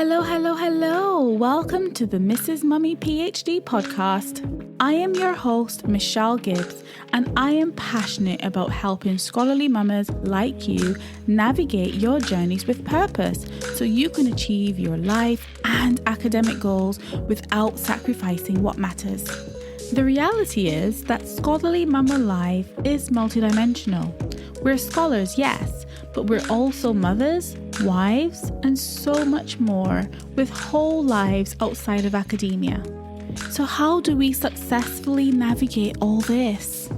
Hello, hello, hello. Welcome to the Mrs. Mummy PhD podcast. I am your host, Michelle Gibbs, and I am passionate about helping scholarly mamas like you navigate your journeys with purpose so you can achieve your life and academic goals without sacrificing what matters. The reality is that scholarly mama life is multidimensional. We're scholars, yes, but we're also mothers, wives, and so much more with whole lives outside of academia. So how do we successfully navigate all this?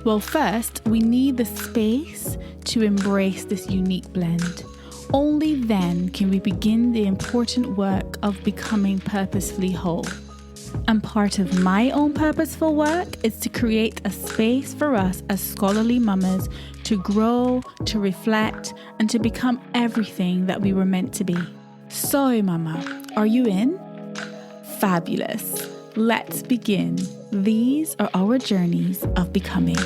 Well, first, we need the space to embrace this unique blend. Only then can we begin the important work of becoming purposefully whole. And part of my own purposeful work is to create a space for us as scholarly mamas to grow, to reflect, and to become everything that we were meant to be. So, mama, are you in? Fabulous. Let's begin. These are our journeys of becoming.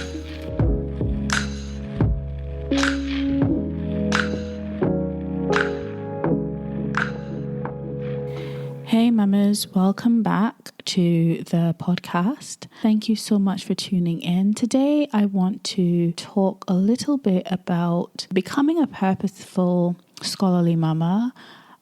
Hey mamas, welcome back to the podcast. Thank you so much for tuning in. Today I want to talk a little bit about becoming a purposeful scholarly mama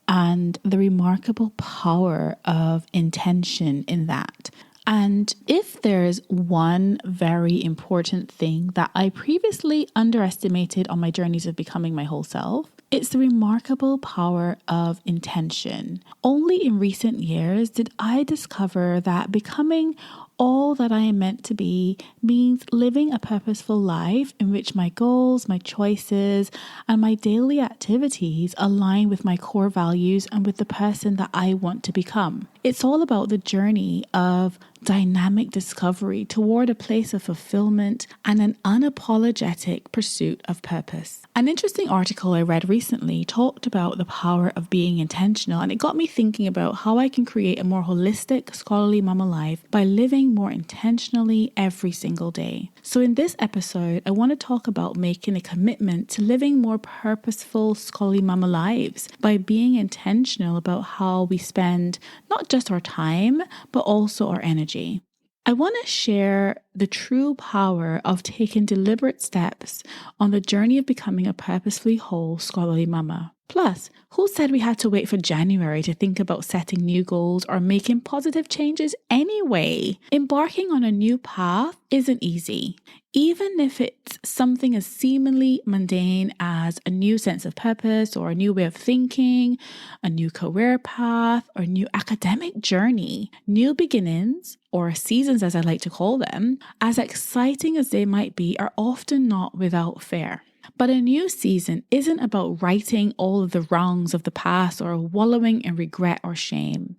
and the remarkable power of intention in that. And if there's one very important thing that I previously underestimated on my journeys of becoming my whole self, it's the remarkable power of intention. Only in recent years did I discover that becoming all that I am meant to be means living a purposeful life in which my goals, my choices, and my daily activities align with my core values and with the person that I want to become. It's all about the journey of dynamic discovery toward a place of fulfillment and an unapologetic pursuit of purpose. An interesting article I read recently talked about the power of being intentional, and it got me thinking about how I can create a more holistic, scholarly mama life by living more intentionally every single day. So in this episode, I want to talk about making a commitment to living more purposeful, scholarly mama lives by being intentional about how we spend not just our time, but also our energy. I want to share the true power of taking deliberate steps on the journey of becoming a purposefully whole scholarly mama. Plus, who said we had to wait for January to think about setting new goals or making positive changes anyway? Embarking on a new path isn't easy. Even if it's something as seemingly mundane as a new sense of purpose or a new way of thinking, a new career path, or a new academic journey, new beginnings, or seasons as I like to call them, as exciting as they might be, are often not without fear. But a new season isn't about righting all of the wrongs of the past or wallowing in regret or shame.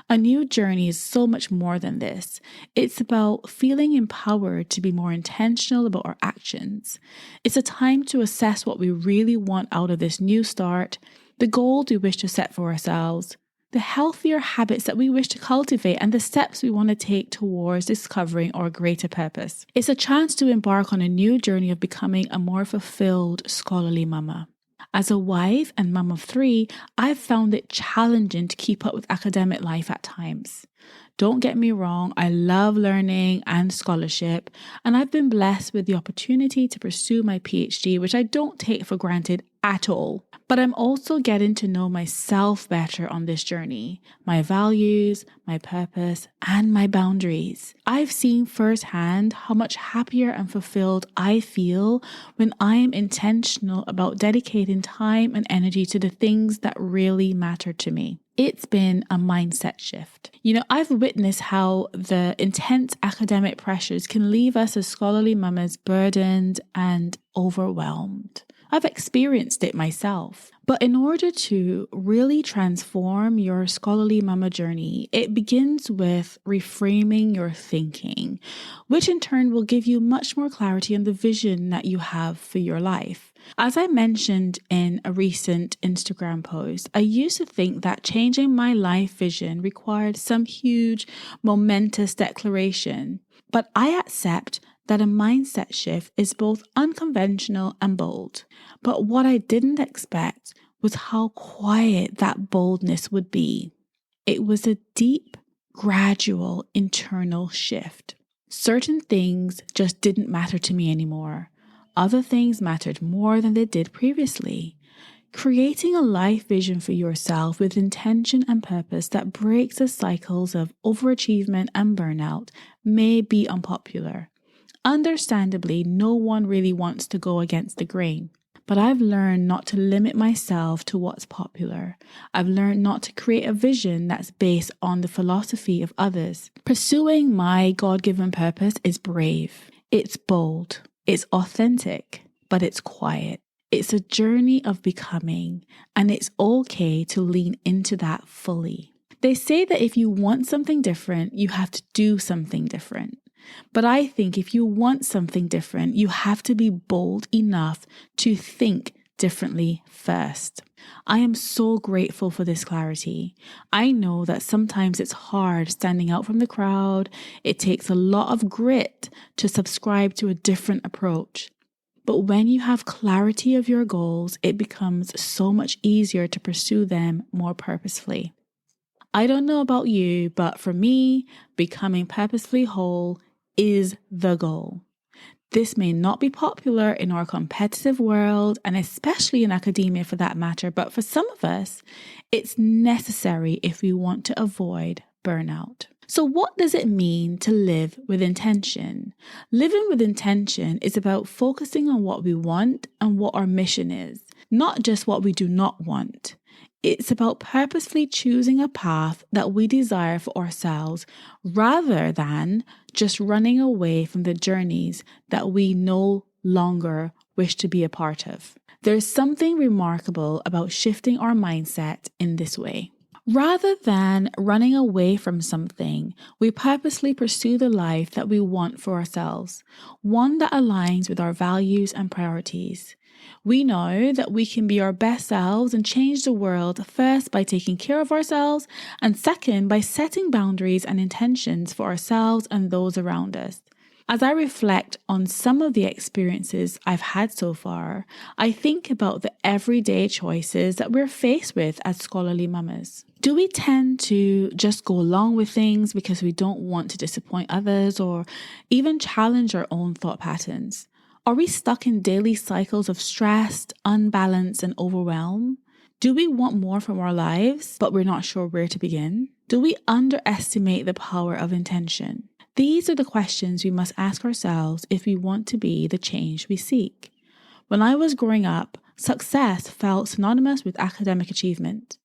A new journey is so much more than this. It's about feeling empowered to be more intentional about our actions. It's a time to assess what we really want out of this new start, the goals we wish to set for ourselves, the healthier habits that we wish to cultivate, and the steps we want to take towards discovering our greater purpose. It's a chance to embark on a new journey of becoming a more fulfilled scholarly mama. As a wife and mum of 3, I've found it challenging to keep up with academic life at times. Don't get me wrong, I love learning and scholarship, and I've been blessed with the opportunity to pursue my PhD, which I don't take for granted at all. But I'm also getting to know myself better on this journey, my values, my purpose, and my boundaries. I've seen firsthand how much happier and fulfilled I feel when I am intentional about dedicating time and energy to the things that really matter to me. It's been a mindset shift. I've witnessed how the intense academic pressures can leave us as scholarly mamas burdened and overwhelmed. I've experienced it myself. But in order to really transform your scholarly mama journey, it begins with reframing your thinking, which in turn will give you much more clarity on the vision that you have for your life. As I mentioned in a recent Instagram post, I used to think that changing my life vision required some huge, momentous declaration. But I accept that a mindset shift is both unconventional and bold. But what I didn't expect was how quiet that boldness would be. It was a deep, gradual internal shift. Certain things just didn't matter to me anymore. Other things mattered more than they did previously. Creating a life vision for yourself with intention and purpose that breaks the cycles of overachievement and burnout may be unpopular. Understandably, no one really wants to go against the grain. But I've learned not to limit myself to what's popular. I've learned not to create a vision that's based on the philosophy of others. Pursuing my God-given purpose is brave. It's bold. It's authentic, but it's quiet. It's a journey of becoming, and it's okay to lean into that fully. They say that if you want something different, you have to do something different. But I think if you want something different, you have to be bold enough to think differently first. I am so grateful for this clarity. I know that sometimes it's hard standing out from the crowd. It takes a lot of grit to subscribe to a different approach. But when you have clarity of your goals, it becomes so much easier to pursue them more purposefully. I don't know about you, but for me, becoming purposefully whole is the goal. This may not be popular in our competitive world, and especially in academia for that matter, but for some of us, it's necessary if we want to avoid burnout. So what does it mean to live with intention? Living with intention is about focusing on what we want and what our mission is, not just what we do not want. It's about purposefully choosing a path that we desire for ourselves rather than just running away from the journeys that we no longer wish to be a part of. There's something remarkable about shifting our mindset in this way. Rather than running away from something, we purposely pursue the life that we want for ourselves, one that aligns with our values and priorities. We know that we can be our best selves and change the world first by taking care of ourselves, and second by setting boundaries and intentions for ourselves and those around us. As I reflect on some of the experiences I've had so far, I think about the everyday choices that we're faced with as scholarly mamas. Do we tend to just go along with things because we don't want to disappoint others or even challenge our own thought patterns? Are we stuck in daily cycles of stress, unbalance, and overwhelm? Do we want more from our lives, but we're not sure where to begin? Do we underestimate the power of intention? These are the questions we must ask ourselves if we want to be the change we seek. When I was growing up, success felt synonymous with academic achievement.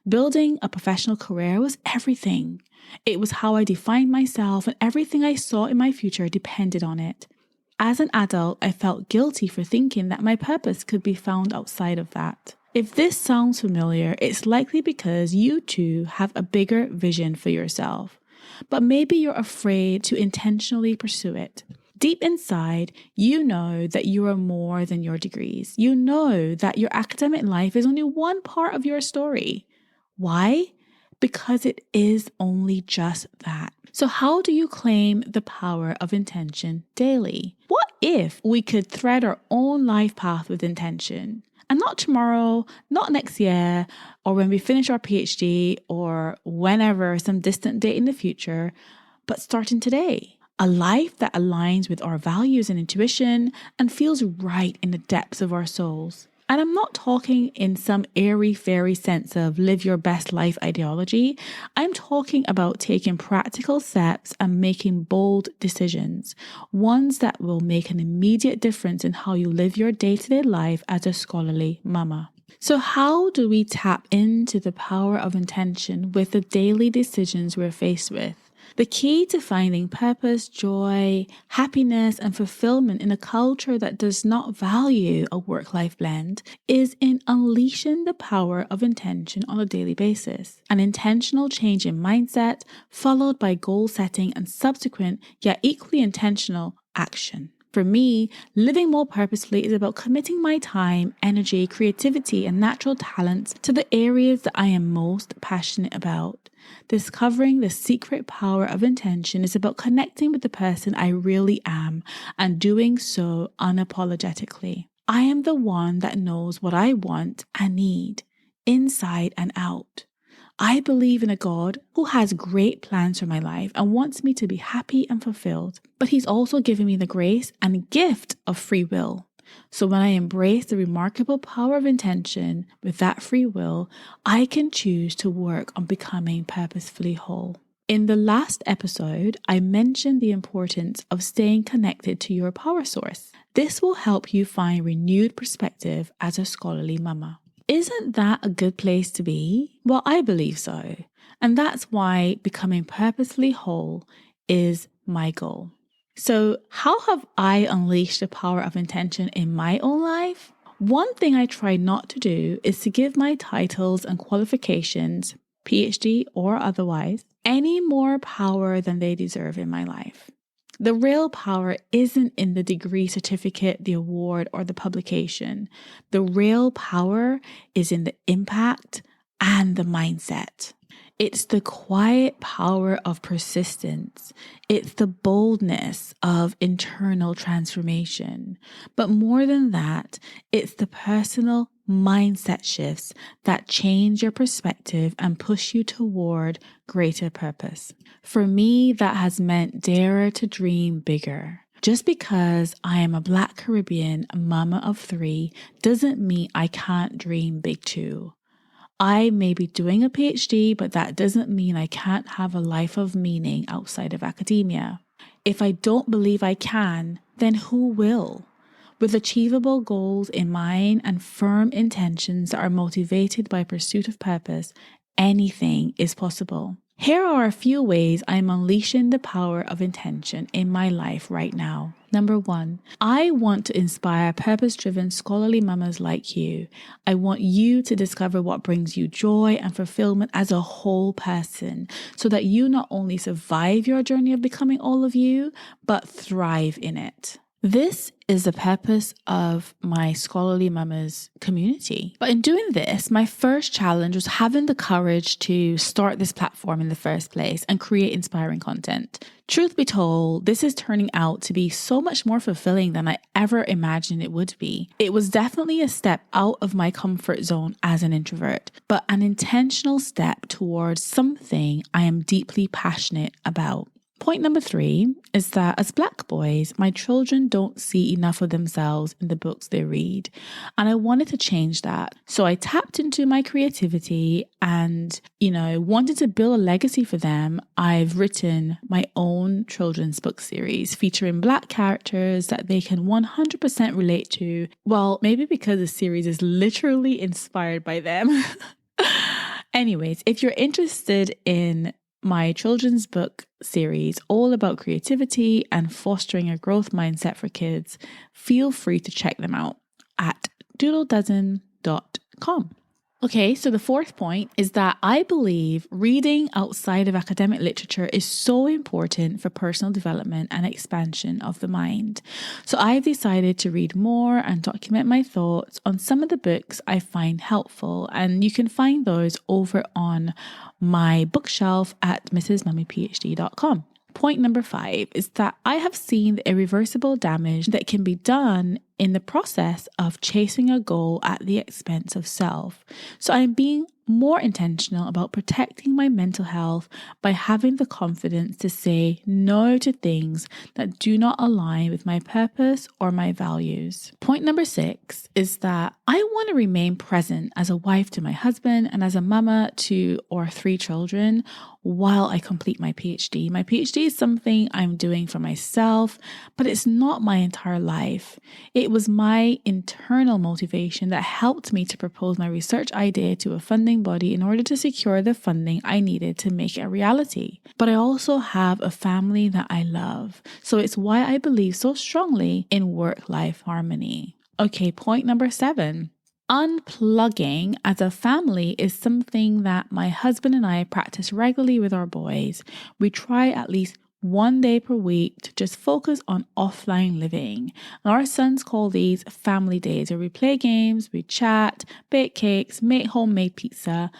Building a professional career was everything. It was how I defined myself, and everything I saw in my future depended on it. As an adult, I felt guilty for thinking that my purpose could be found outside of that. If this sounds familiar, it's likely because you too have a bigger vision for yourself, but maybe you're afraid to intentionally pursue it. Deep inside, you know that you are more than your degrees. You know that your academic life is only one part of your story. Why? Because it is only just that. So how do you claim the power of intention daily? What if we could thread our own life path with intention? And not tomorrow, not next year, or when we finish our PhD, or whenever, some distant date in the future, but starting today. A life that aligns with our values and intuition and feels right in the depths of our souls. And I'm not talking in some airy-fairy sense of live your best life ideology. I'm talking about taking practical steps and making bold decisions, ones that will make an immediate difference in how you live your day-to-day life as a scholarly mama. So how do we tap into the power of intention with the daily decisions we're faced with? The key to finding purpose, joy, happiness, and fulfillment in a culture that does not value a work-life blend is in unleashing the power of intention on a daily basis. An intentional change in mindset, followed by goal setting and subsequent, yet equally intentional action. For me, living more purposefully is about committing my time, energy, creativity, and natural talents to the areas that I am most passionate about. Discovering the secret power of intention is about connecting with the person I really am and doing so unapologetically. I am the one that knows what I want and need. inside and out. I believe in a God who has great plans for my life and wants me to be happy and fulfilled. But He's also given me the grace and gift of free will. So when I embrace the remarkable power of intention with that free will, I can choose to work on becoming purposefully whole. In the last episode, I mentioned the importance of staying connected to your power source. This will help you find renewed perspective as a scholarly mama. Isn't that a good place to be? Well, I believe so. And that's why becoming purposefully whole is my goal. So how have I unleashed the power of intention in my own life? One thing I try not to do is to give my titles and qualifications, PhD or otherwise, any more power than they deserve in my life. The real power isn't in the degree, certificate, the award, or the publication. The real power is in the impact and the mindset. It's the quiet power of persistence. It's the boldness of internal transformation. But more than that, it's the personal mindset shifts that change your perspective and push you toward greater purpose. For me, that has meant dare to dream bigger. Just because I am a Black Caribbean mama of 3 doesn't mean I can't dream big too. I may be doing a PhD, but that doesn't mean I can't have a life of meaning outside of academia. If I don't believe I can, then who will? With achievable goals in mind and firm intentions that are motivated by pursuit of purpose, anything is possible. Here are a few ways I'm unleashing the power of intention in my life right now. Number 1, I want to inspire purpose-driven scholarly mamas like you. I want you to discover what brings you joy and fulfillment as a whole person so that you not only survive your journey of becoming all of you, but thrive in it. This is the purpose of my Scholarly Mamas community. But in doing this, my first challenge was having the courage to start this platform in the first place and create inspiring content. Truth be told, this is turning out to be so much more fulfilling than I ever imagined it would be. It was definitely a step out of my comfort zone as an introvert, but an intentional step towards something I am deeply passionate about. Point number 3 is that as Black boys, my children don't see enough of themselves in the books they read. And I wanted to change that. So I tapped into my creativity and, wanted to build a legacy for them. I've written my own children's book series featuring Black characters that they can 100% relate to. Well, maybe because the series is literally inspired by them. Anyways, if you're interested in my children's book series all about creativity and fostering a growth mindset for kids, feel free to check them out at doodledozen.com. Okay, so the fourth point is that I believe reading outside of academic literature is so important for personal development and expansion of the mind. So I've decided to read more and document my thoughts on some of the books I find helpful, and you can find those over on my bookshelf at mrsmummyphd.com. Point number 5 is that I have seen the irreversible damage that can be done in the process of chasing a goal at the expense of self. So I'm being more intentional about protecting my mental health by having the confidence to say no to things that do not align with my purpose or my values. Point number 6 is that I want to remain present as a wife to my husband and as a mama to our 3 children while I complete my PhD. My PhD is something I'm doing for myself, but it's not my entire life. It was my internal motivation that helped me to propose my research idea to a funding body in order to secure the funding I needed to make it a reality. But I also have a family that I love, so it's why I believe so strongly in work-life harmony. Okay, point number 7. Unplugging as a family is something that my husband and I practice regularly with our boys. We try at least 1 day per week to just focus on offline living. And our sons call these family days, where we play games, we chat, bake cakes, make homemade pizza,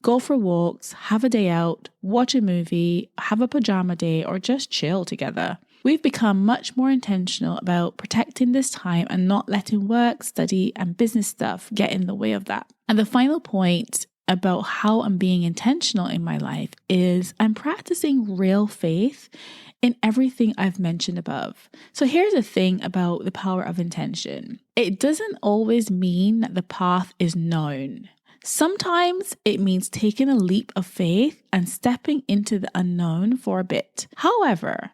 go for walks, have a day out, watch a movie, have a pajama day, or just chill together. We've become much more intentional about protecting this time and not letting work, study, and business stuff get in the way of that. And the final point about how I'm being intentional in my life is I'm practicing real faith in everything I've mentioned above. So here's the thing about the power of intention. It doesn't always mean that the path is known. Sometimes it means taking a leap of faith and stepping into the unknown for a bit. However,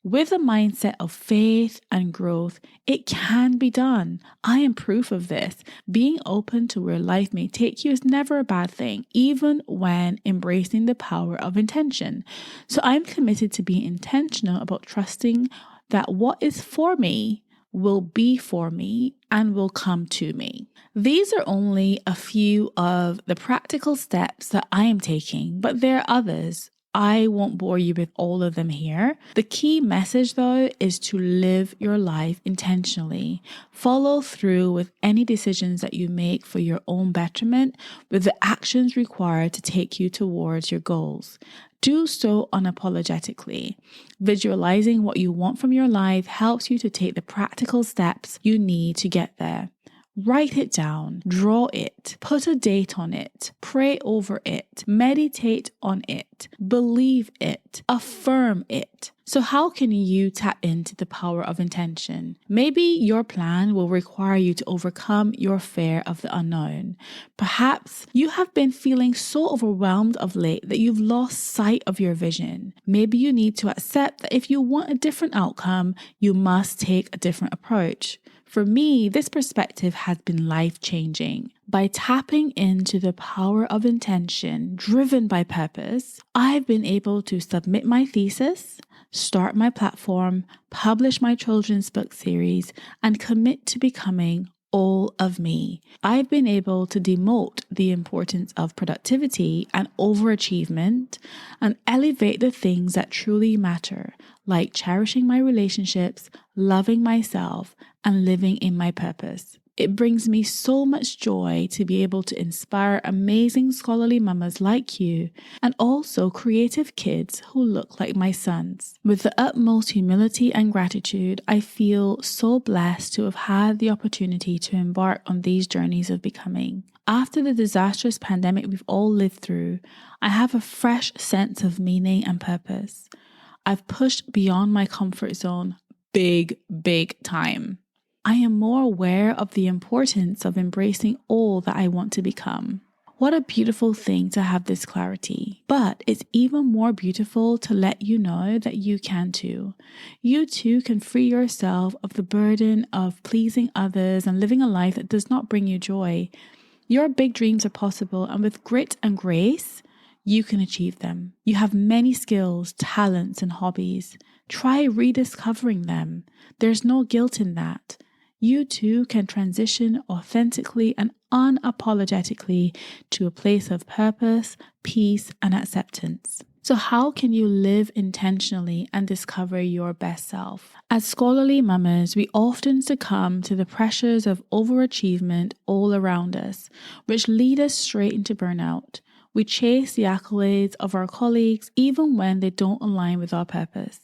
with a mindset of faith and growth, it can be done. I am proof of this. Being open to where life may take you is never a bad thing, even when embracing the power of intention. So I'm committed to being intentional about trusting that what is for me will be for me and will come to me. These are only a few of the practical steps that I am taking, but there are others. I won't bore you with all of them here. The key message, though, is to live your life intentionally. Follow through with any decisions that you make for your own betterment with the actions required to take you towards your goals. Do so unapologetically. Visualizing what you want from your life helps you to take the practical steps you need to get there. Write it down, draw it, put a date on it, pray over it, meditate on it, believe it, affirm it. So how can you tap into the power of intention? Maybe your plan will require you to overcome your fear of the unknown. Perhaps you have been feeling so overwhelmed of late that you've lost sight of your vision. Maybe you need to accept that if you want a different outcome, you must take a different approach. For me, this perspective has been life-changing. By tapping into the power of intention driven by purpose, I've been able to submit my thesis, start my platform, publish my children's book series, and commit to becoming all of me. I've been able to demote the importance of productivity and overachievement and elevate the things that truly matter, like cherishing my relationships, loving myself, and living in my purpose. It brings me so much joy to be able to inspire amazing scholarly mamas like you and also creative kids who look like my sons. With the utmost humility and gratitude, I feel so blessed to have had the opportunity to embark on these journeys of becoming. After the disastrous pandemic we've all lived through, I have a fresh sense of meaning and purpose. I've pushed beyond my comfort zone big time. I am more aware of the importance of embracing all that I want to become. What a beautiful thing to have this clarity. But it's even more beautiful to let you know that you can too. You too can free yourself of the burden of pleasing others and living a life that does not bring you joy. Your big dreams are possible, and with grit and grace, you can achieve them. You have many skills, talents, and hobbies. Try rediscovering them. There's no guilt in that. You too can transition authentically and unapologetically to a place of purpose, peace, and acceptance. So how can you live intentionally and discover your best self? As scholarly mamas, we often succumb to the pressures of overachievement all around us, which lead us straight into burnout. We chase the accolades of our colleagues even when they don't align with our purpose.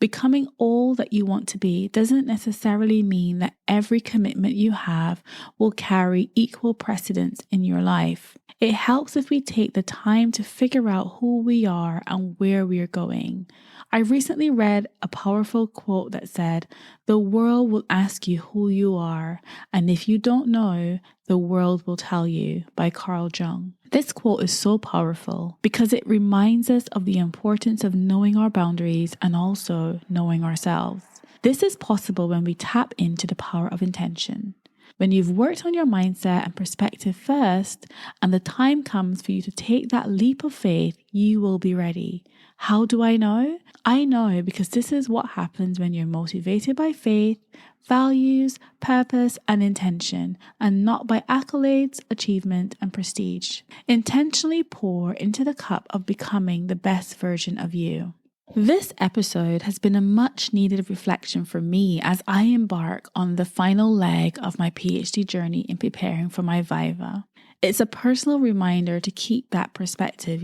Becoming all that you want to be doesn't necessarily mean that every commitment you have will carry equal precedence in your life. It helps if we take the time to figure out who we are and where we are going. I recently read a powerful quote that said, "The world will ask you who you are, and if you don't know, the world will tell you," by Carl Jung. This quote is so powerful because it reminds us of the importance of knowing our boundaries and also knowing ourselves. This is possible when we tap into the power of intention. When you've worked on your mindset and perspective first, and the time comes for you to take that leap of faith, you will be ready. How do I know? I know because this is what happens when you're motivated by faith, values, purpose, and intention, and not by accolades, achievement, and prestige. Intentionally pour into the cup of becoming the best version of you. This episode has been a much needed reflection for me as I embark on the final leg of my PhD journey in preparing for my Viva. It's a personal reminder to keep that perspective,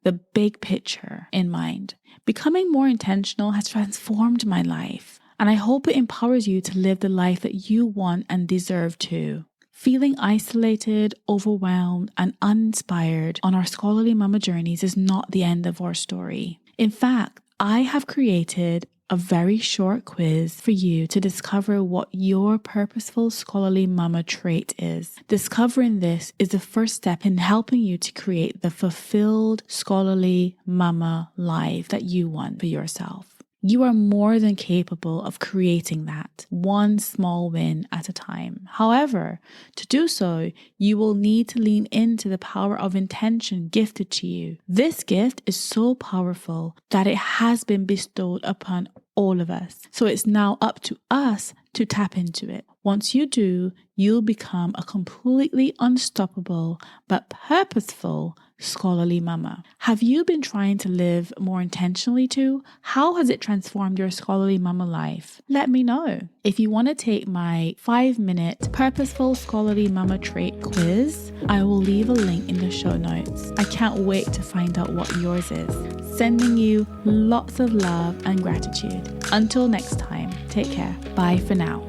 the big picture in mind. Becoming more intentional has transformed my life, and I hope it empowers you to live the life that you want and deserve to. Feeling isolated, overwhelmed, and uninspired on our scholarly mama journeys is not the end of our story. In fact, I have created a very short quiz for you to discover what your purposeful scholarly mama trait is. Discovering this is the first step in helping you to create the fulfilled scholarly mama life that you want for yourself. You are more than capable of creating that, one small win at a time. However, to do so, you will need to lean into the power of intention gifted to you. This gift is so powerful that it has been bestowed upon all of us. So it's now up to us to tap into it. Once you do, you'll become a completely unstoppable but purposeful scholarly mama. Have you been trying to live more intentionally too? How has it transformed your scholarly mama life? Let me know. If you want to take my 5-minute purposeful scholarly mama trait quiz, I will leave a link in the show notes. I can't wait to find out what yours is. Sending you lots of love and gratitude. Until next time, take care. Bye for now.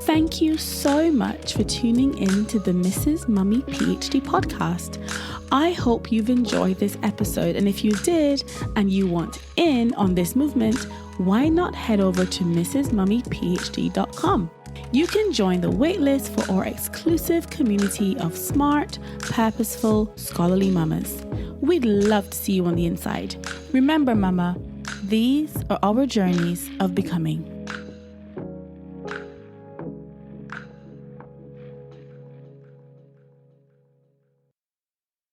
Thank you so much for tuning in to the Mrs. Mummy PhD podcast. I hope you've enjoyed this episode, and if you did and you want in on this movement, why not head over to mrsmummyphd.com. You can join the waitlist for our exclusive community of smart, purposeful, scholarly mamas. We'd love to see you on the inside. Remember, mama, these are our journeys of becoming.